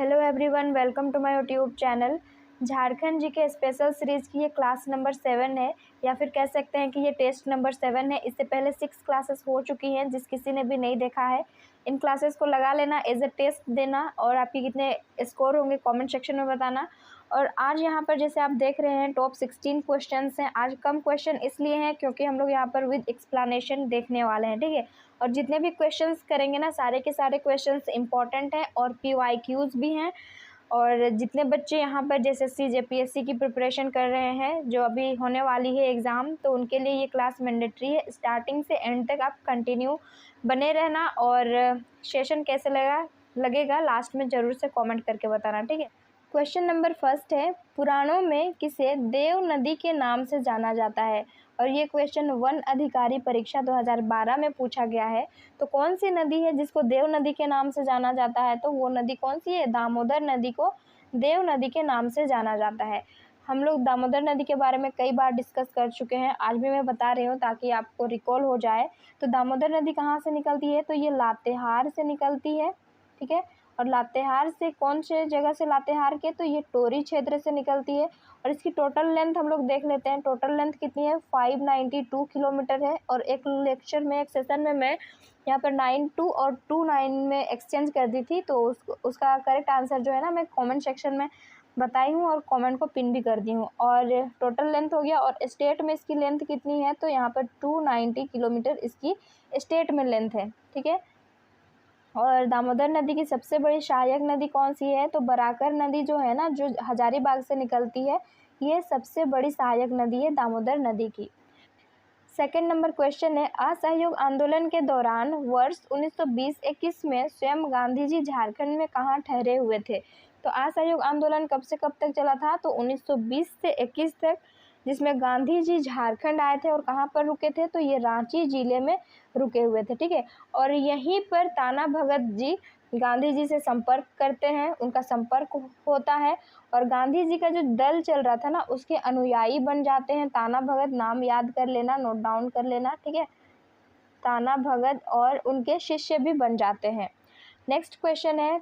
Hello everyone, welcome to my YouTube channel. Jharkhand G K special series की ये class number 7 है, या फिर कह सकते हैं कि ये टेस्ट नंबर 7 है। इससे पहले 6 क्लासेस हो चुकी हैं। जिस किसी ने भी नहीं देखा है, इन क्लासेस को लगा लेना, एज ए टेस्ट देना, और आपके कितने स्कोर होंगे कमेंट सेक्शन में बताना। और आज यहाँ पर जैसे आप देख रहे हैं टॉप 16 क्वेश्चन हैं। आज कम क्वेश्चन इसलिए हैं क्योंकि हम लोग यहाँ पर विद एक्सप्लेनेशन देखने वाले हैं, ठीक है। और जितने भी क्वेश्चंस करेंगे ना, सारे के सारे क्वेश्चंस इंपॉर्टेंट हैं और PYQs भी हैं। और जितने बच्चे यहाँ पर JSSC JPSC की प्रिपरेशन कर रहे हैं, जो अभी होने वाली है एग्ज़ाम, तो उनके लिए ये क्लास मैंडेटरी है। स्टार्टिंग से एंड तक आप कंटिन्यू बने रहना, और सेशन कैसे लगेगा लास्ट में ज़रूर से कमेंट करके बताना, ठीक है। क्वेश्चन नंबर फर्स्ट है, पुराणों में किसे देव नदी के नाम से जाना जाता है? और ये क्वेश्चन वन अधिकारी परीक्षा 2012 में पूछा गया है। तो कौन सी नदी है जिसको देव नदी के नाम से जाना जाता है? तो वो नदी कौन सी है? दामोदर नदी को देव नदी के नाम से जाना जाता है। हम लोग दामोदर नदी के बारे में कई बार डिस्कस कर चुके हैं, आज भी मैं बता रही हूँ ताकि आपको रिकॉल हो जाए। तो दामोदर नदी कहाँ से निकलती है? तो ये लातेहार से निकलती है, ठीक है। और लातेहार से कौन से जगह से लातेहार के? तो ये टोरी क्षेत्र से निकलती है। और इसकी टोटल लेंथ हम लोग देख लेते हैं। टोटल लेंथ कितनी है? 592 किलोमीटर है। और एक लेक्चर में, एक सेशन में मैं यहाँ पर 92 और 29 में एक्सचेंज कर दी थी। तो उसका करेक्ट आंसर जो है ना, मैं कमेंट सेक्शन में बताई हूँ और कमेंट को पिन भी कर दी हूँ। और टोटल लेंथ हो गया। और स्टेट में इसकी लेंथ कितनी है? तो यहाँ पर 290 किलोमीटर इसकी स्टेट में लेंथ है, ठीक है। और दामोदर नदी की सबसे बड़ी सहायक नदी कौन सी है? तो बराकर नदी जो है ना, जो हजारीबाग से निकलती है, ये सबसे बड़ी सहायक नदी है दामोदर नदी की। सेकंड नंबर क्वेश्चन है, असहयोग आंदोलन के दौरान वर्ष 1920-21 में स्वयं गांधी जी झारखंड में कहाँ ठहरे हुए थे? तो असहयोग आंदोलन कब से कब तक चला था? तो 1920 से 21 तक, जिसमें गांधी जी झारखंड आए थे। और कहाँ पर रुके थे? तो ये रांची जिले में रुके हुए थे, ठीक है। और यहीं पर ताना भगत जी गांधी जी से संपर्क करते हैं, उनका संपर्क होता है। और गांधी जी का जो दल चल रहा था ना, उसके अनुयायी बन जाते हैं। ताना भगत नाम याद कर लेना, नोट डाउन कर लेना, ठीक है। ताना भगत और उनके शिष्य भी बन जाते हैं। नेक्स्ट क्वेश्चन है,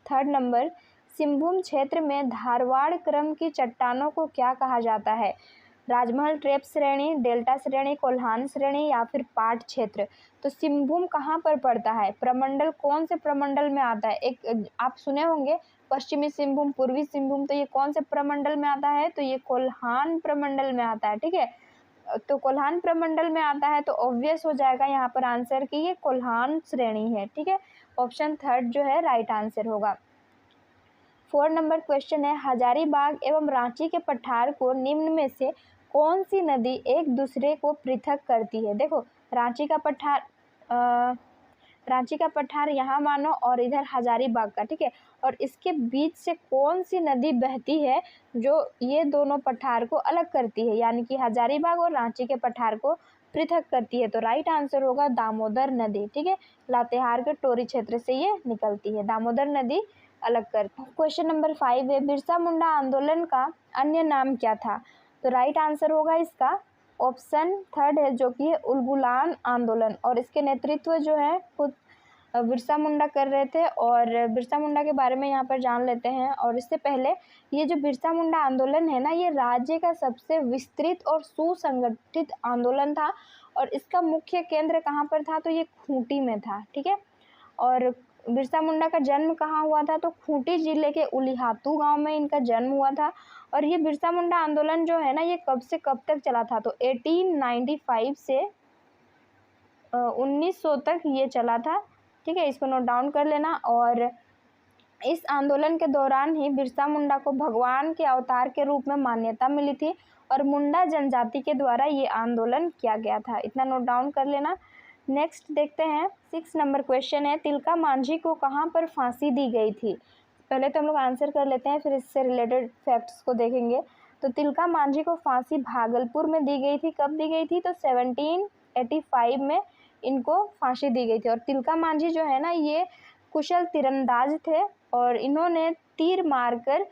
थर्ड नंबर, सिंहभूम क्षेत्र में धारवाड़ क्रम की चट्टानों को क्या कहा जाता है? राजमहल ट्रेप श्रेणी, डेल्टा श्रेणी, कोल्हान श्रेणी, या फिर पाट क्षेत्र? तो सिंहभूम कहाँ पर पड़ता है? प्रमंडल कौन से प्रमंडल में आता है? एक आप सुने होंगे पश्चिमी सिंहभूम, पूर्वी सिंहभूम, तो ये कौन से प्रमंडल में आता है? तो ये कोल्हान प्रमंडल में आता है, ठीक है। तो कोल्हान प्रमंडल में आता है, तो ऑब्वियस हो जाएगा यहाँ पर आंसर कि ये कोल्हान श्रेणी है, ठीक है। ऑप्शन थर्ड जो है राइट आंसर होगा। 4 नंबर क्वेश्चन है, हजारीबाग एवं रांची के पठार को निम्न में से कौन सी नदी एक दूसरे को पृथक करती है? देखो, रांची का पठार यहाँ मानो, और इधर हजारीबाग का, ठीक है। और इसके बीच से कौन सी नदी बहती है जो ये दोनों पठार को अलग करती है, यानी कि हजारीबाग और रांची के पठार को पृथक करती है? तो राइट आंसर होगा दामोदर नदी, ठीक है। लातेहार के टोरी क्षेत्र से ये निकलती है, दामोदर नदी अलग कर। क्वेश्चन नंबर 5 है, बिरसा मुंडा आंदोलन का अन्य नाम क्या था? तो राइट आंसर होगा इसका ऑप्शन थर्ड है, जो कि है उलगुलान आंदोलन। और इसके नेतृत्व जो है खुद बिरसा मुंडा कर रहे थे। और बिरसा मुंडा के बारे में यहाँ पर जान लेते हैं। और इससे पहले ये जो बिरसा मुंडा आंदोलन है ना, ये राज्य का सबसे विस्तृत और सुसंगठित आंदोलन था। और इसका मुख्य केंद्र कहाँ पर था? तो ये खूंटी में था, ठीक है। और बिरसा मुंडा का जन्म कहाँ हुआ था? तो खूंटी जिले के उलिहातू गांव में इनका जन्म हुआ था। और ये बिरसा मुंडा आंदोलन जो है ना, ये कब से कब तक चला था? तो 1895 से 1900 तक ये चला था, ठीक है। इसको नोट डाउन कर लेना। और इस आंदोलन के दौरान ही बिरसा मुंडा को भगवान के अवतार के रूप में मान्यता मिली थी। और मुंडा जनजाति के द्वारा ये आंदोलन किया गया था, इतना नोट डाउन कर लेना। नेक्स्ट देखते हैं, 6 नंबर क्वेश्चन है, तिलका मांझी को कहाँ पर फांसी दी गई थी? पहले तो हम लोग आंसर कर लेते हैं, फिर इससे रिलेटेड फैक्ट्स को देखेंगे। तो तिलका मांझी को फांसी भागलपुर में दी गई थी। कब दी गई थी? तो 1785 में इनको फांसी दी गई थी। और तिलका मांझी जो है ना, ये कुशल तीरंदाज थे। और इन्होंने तीर मारकर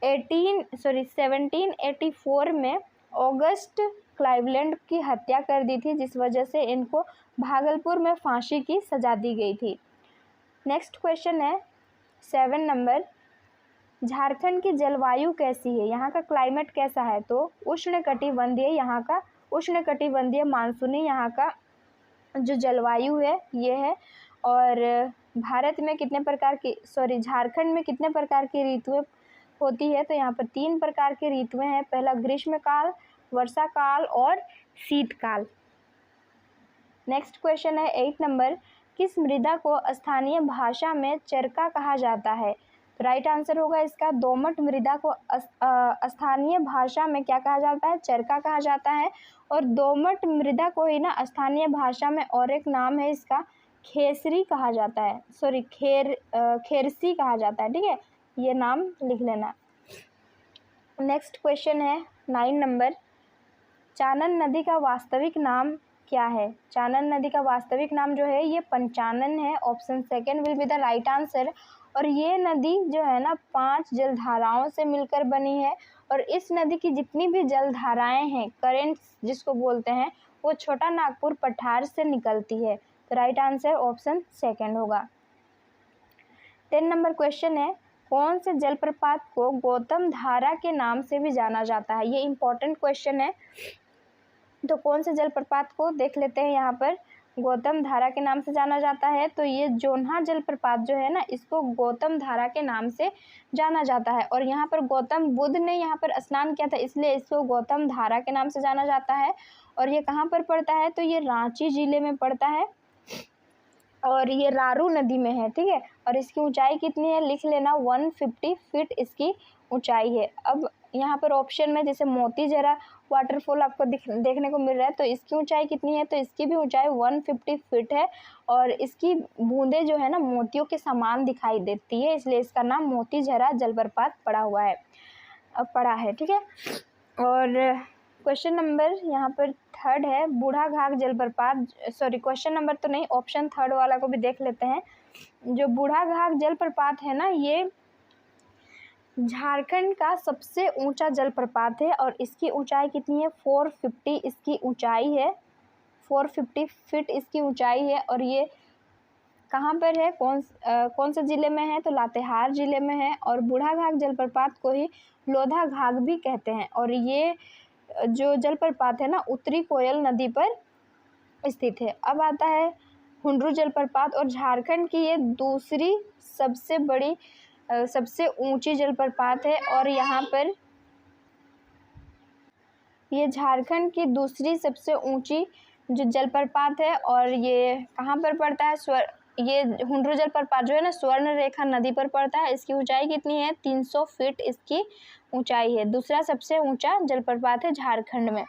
1784 में ऑगस्ट क्लाइवलैंड की हत्या कर दी थी, जिस वजह से इनको भागलपुर में फांसी की सजा दी गई थी। नेक्स्ट क्वेश्चन है 7 नंबर, झारखंड की जलवायु कैसी है, यहाँ का क्लाइमेट कैसा है, तो उष्णकटिबंधीय, यहाँ का उष्णकटिबंधीय मानसूनी यहाँ का जो जलवायु है ये है। और भारत में कितने प्रकार की झारखंड में कितने प्रकार की ऋतुएं होती है, तो यहाँ पर 3 प्रकार की ऋतुएं हैं। पहला ग्रीष्म काल, वर्षा काल और शीतकाल। नेक्स्ट क्वेश्चन है 8 नंबर, किस मृदा को स्थानीय भाषा में चरका कहा जाता है, तो राइट आंसर होगा इसका दोमट मृदा को स्थानीय भाषा में क्या कहा जाता है, चरका कहा जाता है। और दोमट मृदा को ही ना स्थानीय भाषा में और एक नाम है इसका खेसरी कहा जाता है, खेरसी कहा जाता है, ठीक है, ये नाम लिख लेना। नेक्स्ट क्वेश्चन है 9 नंबर, चानन नदी का वास्तविक नाम क्या है, चानन नदी का वास्तविक नाम जो है ये पंचानन है। Option second will be the right answer. और ये नदी जो है ना 5 जलधाराओं से मिलकर बनी है। और इस नदी की जितनी भी जलधाराएं हैं, करेंट्स जिसको बोलते हैं, वो छोटा नागपुर पठार से निकलती है। तो राइट आंसर ऑप्शन सेकंड होगा। 10 नंबर क्वेश्चन है, कौन से जलप्रपात को गौतम धारा के नाम से भी जाना जाता है, ये इंपॉर्टेंट क्वेश्चन है। तो कौन से जलप्रपात को देख लेते हैं, यहाँ पर गौतम धारा के नाम से जाना जाता है, तो ये जोन्हा जलप्रपात जो है ना इसको गौतम धारा के नाम से जाना जाता है। और यहाँ पर गौतम बुद्ध ने यहाँ पर स्नान किया था, इसलिए इसको गौतम धारा के नाम से जाना जाता है। और ये कहाँ पर पड़ता है, तो ये रांची जिले में पड़ता है और ये रारू नदी में है, ठीक है। और इसकी ऊंचाई कितनी है, लिख लेना 150 फीट इसकी ऊंचाई है। अब यहाँ पर ऑप्शन में जैसे मोती जरा वाटरफॉल आपको देखने को मिल रहा है, तो इसकी ऊंचाई कितनी है, तो इसकी भी ऊंचाई 150 फीट है। और इसकी बूंदें जो है ना मोतियों के समान दिखाई देती है, इसलिए इसका नाम मोती जरा जलप्रपात पड़ा है, ठीक है। और क्वेश्चन नंबर यहाँ पर 3 है, बूढ़ा घाघ जलप्रपात, क्वेश्चन नंबर तो नहीं, ऑप्शन 3 वाला को भी देख लेते हैं। जो बूढ़ा घाघ जलप्रपात है ना, ये झारखंड का सबसे ऊंचा जलप्रपात है। और इसकी ऊंचाई कितनी है, 450 इसकी ऊंचाई है, 450 फीट इसकी ऊंचाई है। और ये कहाँ पर है, कौन से ज़िले में है, तो लातेहार ज़िले में है। और बूढ़ा घाघ जलप्रपात को ही लोधा घाघ भी कहते हैं। और ये जो जलप्रपात है ना उत्तरी कोयल नदी पर स्थित है। अब आता है हुंड्रू जलप्रपात, और झारखंड की ये दूसरी सबसे ऊंची जलप्रपात है। और यहाँ पर ये झारखंड की दूसरी सबसे ऊंची जो जलप्रपात है। और ये कहाँ पर पड़ता है, ये हुंड्रू जलप्रपात जो है ना स्वर्ण रेखा नदी पर पड़ता है। इसकी ऊंचाई कितनी है, 300 फीट इसकी ऊंचाई है, दूसरा सबसे ऊंचा जलप्रपात है झारखंड में।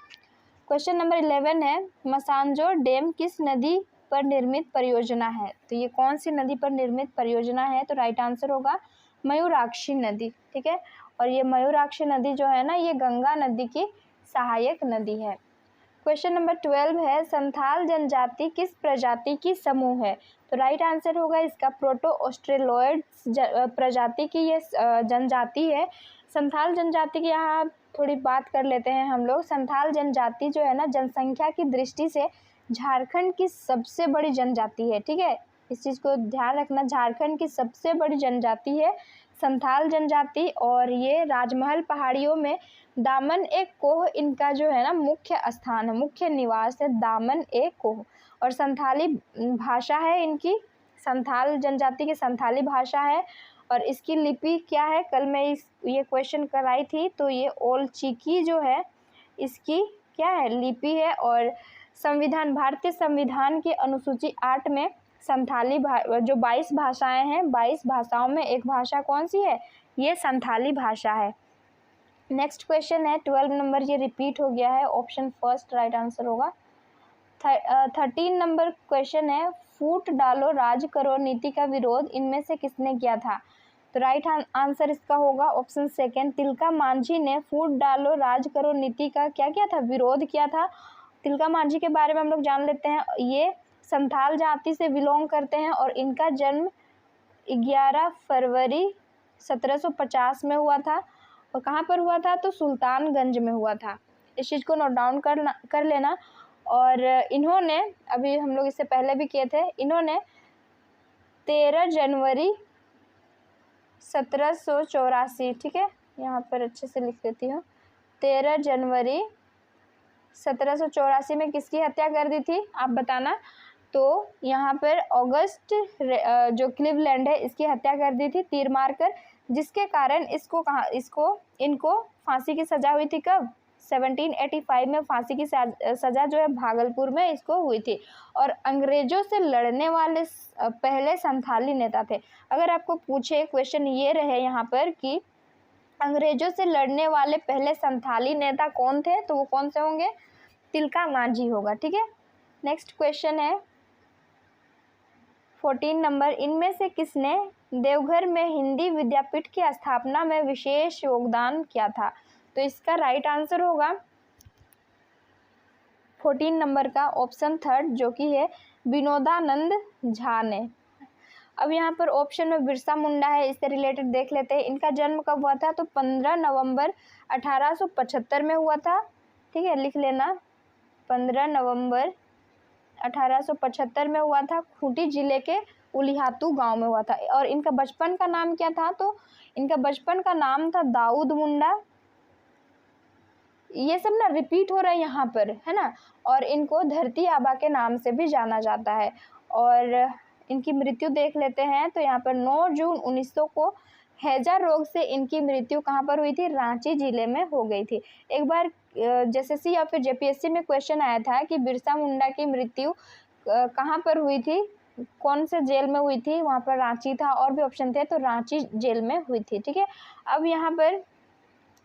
क्वेश्चन नंबर 11 है, मसांजोर डैम किस नदी पर निर्मित परियोजना है, तो ये कौन सी नदी पर निर्मित परियोजना है, तो राइट आंसर होगा मयूराक्षी नदी, ठीक है। और ये मयूराक्षी नदी जो है ना ये गंगा नदी की सहायक नदी है। क्वेश्चन नंबर 12 है, संथाल जनजाति किस प्रजाति की समूह है, तो राइट आंसर होगा इसका प्रोटो ऑस्ट्रेलोइड प्रजाति की ये जनजाति है। संथाल जनजाति की यहाँ थोड़ी बात कर लेते हैं हम लोग। संथाल जनजाति जो है ना जनसंख्या की दृष्टि से झारखंड की सबसे बड़ी जनजाति है, ठीक है, इस चीज़ को ध्यान रखना, झारखंड की सबसे बड़ी जनजाति है संथाल जनजाति। और ये राजमहल पहाड़ियों में दामन एक कोह इनका जो है ना मुख्य स्थान है, मुख्य निवास है दामन एक कोह। और संथाली भाषा है इनकी, संथाल जनजाति की संथाली भाषा है। और इसकी लिपि क्या है, कल मैं ये क्वेश्चन कराई थी, तो ये ओलचिकी जो है इसकी क्या है, लिपि है। और भारतीय संविधान की अनुसूची 8 में संथाली जो 22 भाषाएं हैं, 22 भाषाओं में एक भाषा कौन सी है, ये संथाली भाषा है। नेक्स्ट क्वेश्चन है 12 नंबर, ये रिपीट हो गया है, ऑप्शन फर्स्ट राइट आंसर होगा। 13 नंबर क्वेश्चन है, फूट डालो राज करो नीति का विरोध इनमें से किसने किया था, तो राइट आंसर इसका होगा ऑप्शन सेकेंड, तिलका मांझी ने फूट डालो राज करो नीति का क्या किया था, विरोध किया था। तिलका मांझी के बारे में हम लोग जान लेते हैं, ये संथाल जाति से बिलोंग करते हैं। और इनका जन्म 11 फरवरी 1750 में हुआ था। और कहाँ पर हुआ था, तो सुल्तानगंज में हुआ था, इस चीज़ को नोट डाउन कर लेना। और इन्होंने, अभी हम लोग इससे पहले भी किए थे, इन्होंने 13 जनवरी 1784, ठीक है, यहाँ पर अच्छे से लिख देती हूँ। 13 जनवरी 1784 में किसकी हत्या कर दी थी, आप बताना। तो यहाँ पर ऑगस्ट जो क्लीवलैंड है इसकी हत्या कर दी थी तीर मारकर, जिसके कारण इनको फांसी की सज़ा हुई थी। कब? 1785 में फांसी की सज़ा जो है भागलपुर में इसको हुई थी। और अंग्रेजों से लड़ने वाले पहले संथाली नेता थे। अगर आपको पूछे, क्वेश्चन ये रहे यहाँ पर कि अंग्रेजों से लड़ने वाले पहले संथाली नेता कौन थे, तो वो कौन से होंगे? तिलका मांझी होगा, ठीक है। नेक्स्ट क्वेश्चन है 14 नंबर, इनमें से किसने देवघर में हिंदी विद्यापीठ की स्थापना में विशेष योगदान किया था? तो इसका राइट आंसर होगा 14 नंबर का ऑप्शन थर्ड, जो कि है विनोदानंद झा ने। अब यहाँ पर ऑप्शन में बिरसा मुंडा है, इससे रिलेटेड देख लेते हैं। इनका जन्म कब हुआ था? तो 15 नवंबर 1875 में हुआ था, ठीक है, लिख लेना। 15 नवंबर 1875 में हुआ था, खूंटी जिले के उलिहातू गांव में हुआ था। और इनका बचपन का नाम क्या था? तो इनका बचपन का नाम था दाऊद मुंडा। ये सब ना रिपीट हो रहा है यहाँ पर, है ना। और इनको धरती आबा के नाम से भी जाना जाता है। और इनकी मृत्यु देख लेते हैं, तो यहाँ पर 9 जून 1900 को हैजा रोग से इनकी मृत्यु कहाँ पर हुई थी? रांची जिले में हो गई थी। एक बार जेएसएससी या फिर जेपीएससी में क्वेश्चन आया था कि बिरसा मुंडा की मृत्यु कहाँ पर हुई थी, कौन से जेल में हुई थी? वहाँ पर रांची था, और भी ऑप्शन थे, तो रांची जेल में हुई थी, ठीक है। अब यहाँ पर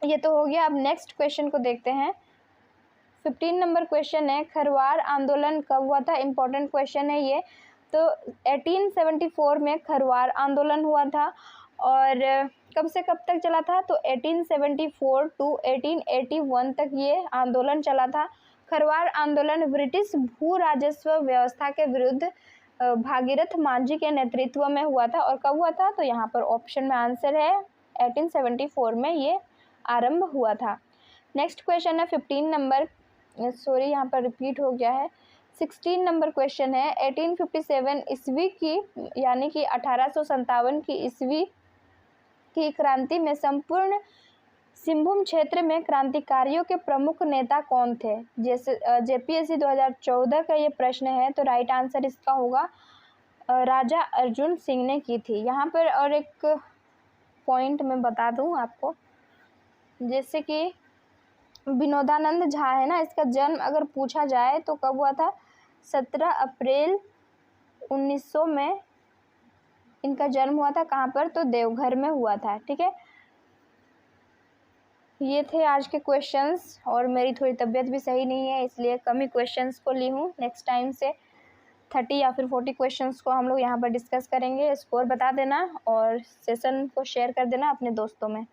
ये तो हो गया। अब नेक्स्ट क्वेश्चन को देखते हैं। 15 नंबर क्वेश्चन है, खरवार आंदोलन कब हुआ था? इम्पोर्टेंट क्वेश्चन है ये। तो 1874 में खरवार आंदोलन हुआ था। और कब से कब तक चला था? तो 1874 टू 1881 तक ये आंदोलन चला था। खरवार आंदोलन ब्रिटिश भू राजस्व व्यवस्था के विरुद्ध भागीरथ मांझी के नेतृत्व में हुआ था। और कब हुआ था? तो यहाँ पर ऑप्शन में आंसर है 1874 में ये आरंभ हुआ था। नेक्स्ट क्वेश्चन है 15 नंबर, सॉरी यहाँ पर रिपीट हो गया है। 16 नंबर क्वेश्चन है, 1857 ईस्वी की, यानी कि 1857 की ईस्वी की क्रांति में संपूर्ण सिंहभूम क्षेत्र में क्रांतिकारियों के प्रमुख नेता कौन थे? जैसे जेपीएससी 2014 का ये प्रश्न है, तो राइट आंसर इसका होगा राजा अर्जुन सिंह ने की थी। यहाँ पर और एक पॉइंट मैं बता दूँ आपको, जैसे कि विनोदानंद झा है ना, इसका जन्म अगर पूछा जाए तो कब हुआ था? 17 अप्रैल 1900 में इनका जन्म हुआ था। कहाँ पर? तो देवघर में हुआ था, ठीक है। ये थे आज के क्वेश्चंस, और मेरी थोड़ी तबीयत भी सही नहीं है, इसलिए कम ही क्वेश्चंस को ली हूँ। नेक्स्ट टाइम से 30 या फिर 40 क्वेश्चंस को हम लोग यहाँ पर डिस्कस करेंगे। स्कोर बता देना और सेशन को शेयर कर देना अपने दोस्तों में।